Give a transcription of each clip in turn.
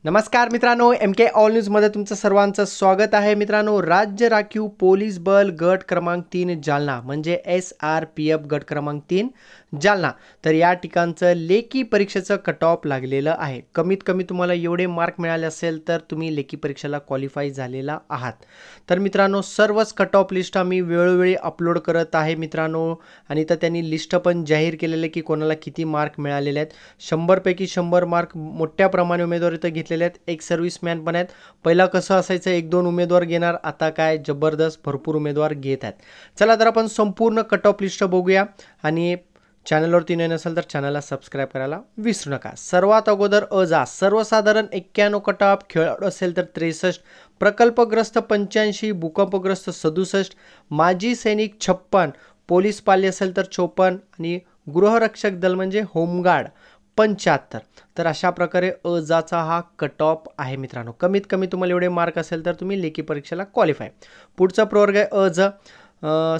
नमस्कार मित्रांनो, एम के ऑल न्यूजमध्ये तुमचं सर्वांचं स्वागत आहे. मित्रांनो, राज्य राखीव पोलीस बल गट क्रमांक 3 जालना म्हणजे SRPF गट क्रमांक 3 जालना. तर या ठिकाणचं लेखी परीक्षेचं कट ऑफ लागलेलं आहे. कमीत कमी तुम्हाला एवढे मार्क मिळाले असेल तर तुम्ही लेखी परीक्षेला क्वालिफाय झालेला आहात. तर मित्रांनो, सर्वच कट ऑफ लिस्ट आम्ही वेळोवेळी अपलोड करत आहे मित्रांनो. आणि तर त्यांनी लिस्ट पण जाहीर केलेले की कोणाला किती मार्क मिळालेले आहेत. 100 पैकी 100 मार्क मोठ्या प्रमाणे उमेदवार इथं घेतलेले आहेत. एक सर्व्हिसमॅन पण आहेत. पहिला कसं असायचं, 1-2 उमेदवार घेणार, आता काय जबरदस्त भरपूर उमेदवार घेत आहेत. चला तर आपण संपूर्ण कट ऑफ लिस्ट बघूया. आणि चॅनलवरती नवीन असेल तर चॅनलला सबस्क्राईब करायला विसरू नका. सर्वात अगोदर अजा सर्वसाधारण 91 कट ऑफ, खेळाडू असेल तर 63, प्रकल्पग्रस्त 85, भूकंपग्रस्त 67, माजी सैनिक 56, पोलीस पाल्य असेल तर 54 आणि गृहरक्षक दल म्हणजे होमगार्ड 75. तर अशा प्रकारे अजाचा हा कट ऑफ आहे मित्रांनो. कमीत कमी तुम्हाला एवढे मार्क असेल तर तुम्ही लेखी परीक्षेला क्वालिफाय. पुढचा प्रवर्ग आहे अज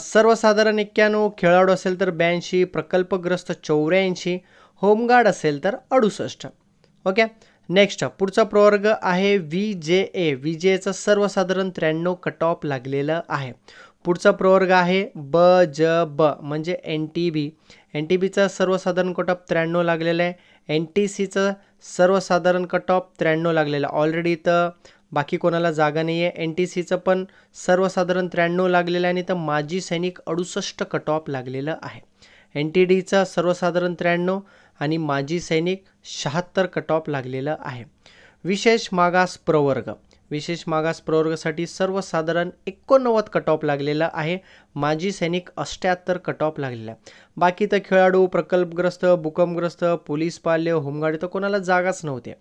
सर्वसाधारण 91, खेळाडू असेल तर 82, प्रकल्पग्रस्त 84, होमगार्ड असेल तर 68. ओके. नेक्स्ट पुढचा प्रवर्ग आहे VJAचं सर्वसाधारण 93 कट ऑफ लागलेलं आहे. पुढचा प्रवर्ग आहे BJB म्हणजे NTBचा सर्वसाधारण कट ऑफ 93 लागलेला आहे. NTCचं सर्वसाधारण कट ऑफ 93 लागलेलं आहे. ऑलरेडी इथं बाकी कोणाला जागा नाही आहे. NTCचं पण सर्वसाधारण 93 लागलेलं आहे आणि इथं माजी सैनिक 68 कट ऑफ लागलेलं आहे. NTDचं सर्वसाधारण 93 आणि माजी सैनिक 76 कट ऑफ लागलेलं आहे. विशेष मागास प्रवर्गासाठी सर्वसाधारण 89 कट ऑफ लागलेला आहे. माजी सैनिक 78 कट ऑफ लागलेला आहे. बाकी तर खेळाडू, प्रकल्पग्रस्त, भूकंपग्रस्त, पोलीस पाल्य, होमगार्ड तर कोणाला जागाच नव्हते.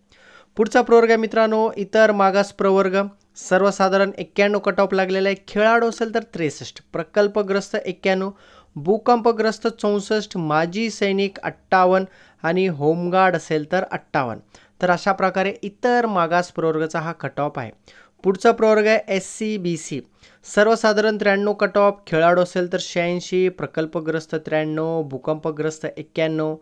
पुढचा प्रवर्ग आहे मित्रांनो इतर मागास प्रवर्ग. सर्वसाधारण 91 कट ऑफ लागलेला आहे. खेळाडू असेल तर 63, प्रकल्पग्रस्त 91, भूकंपग्रस्त 64, माजी सैनिक 58 आणि होमगार्ड असेल तर 58. तर अशा प्रकारे इतर मागास प्रवर्गाचा हा कट ऑफ आहे. पुढचा प्रवर्ग आहे SCBC सर्वसाधारण 93 कट ऑफ, खेळाडू असेल तर 86, प्रकल्पग्रस्त 93, भूकंपग्रस्त 91,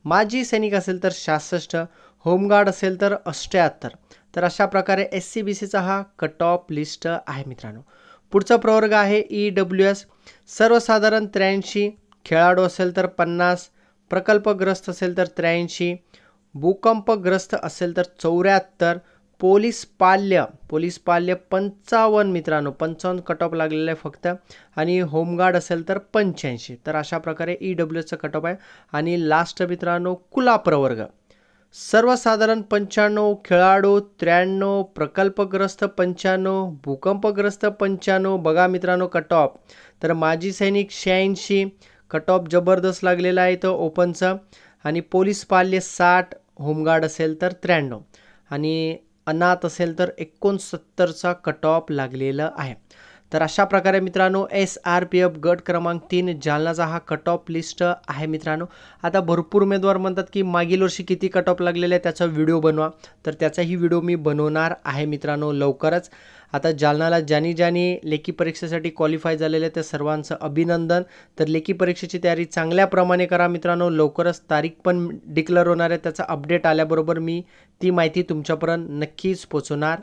माजी सैनिक असेल तर 66, होमगार्ड असेल तर 78. तर अशा प्रकारे SCBCचा हा कट ऑफ लिस्ट आहे मित्रांनो. पुढचा प्रवर्ग आहे EWS सर्वसाधारण 83, खेळाडू असेल तर 50, प्रकल्पग्रस्त असेल तर 83, भूकंपग्रस्त असेल तर 74, पोलीस पाल्य 55 मित्रांनो, 55 कट ऑफ लागलेला आहे फक्त, आणि होमगार्ड असेल तर 85. तर अशा प्रकारे EWSचा कट ऑफ आहे. आणि लास्ट मित्रांनो कुला प्रवर्ग सर्वसाधारण 95, खेळाडू 93, प्रकल्पग्रस्त 95, भूकंपग्रस्त 95. बघा मित्रांनो कट ऑफ. तर माजी सैनिक 86 कट ऑफ जबरदस्त लागलेला आहे तो ओपनचा. आणि पोलीस पाल्य 60, होमगार्ड असेल तर 93 आणि अनाथ असेल तर 69चा कट ऑफ लागलेला आहे. तर अशा प्रकारे मित्रांनो SRPF गट क्रमांक 3 जालनाचा हा कट ऑफ लिस्ट आहे मित्रांनो. आता भरपूर उमेदवार म्हणतात की मागील वर्षी किती कट ऑफ लागलेले आहे त्याचा व्हिडिओ बनवा. तर त्याचाही व्हिडिओ मी बनवणार आहे मित्रांनो लवकरच. आता जालनाला ज्यांनी लेखी परीक्षेसाठी क्वालिफाय झालेले त्या सर्वांचं अभिनंदन. तर लेखी परीक्षेची तयारी चांगल्या प्रमाणे करा मित्रांनो. लवकरच तारीख पण डिक्लेअर होणार आहे. त्याचा अपडेट आल्याबरोबर मी ती माहिती तुमच्यापर्यंत नक्कीच पोहोचवणार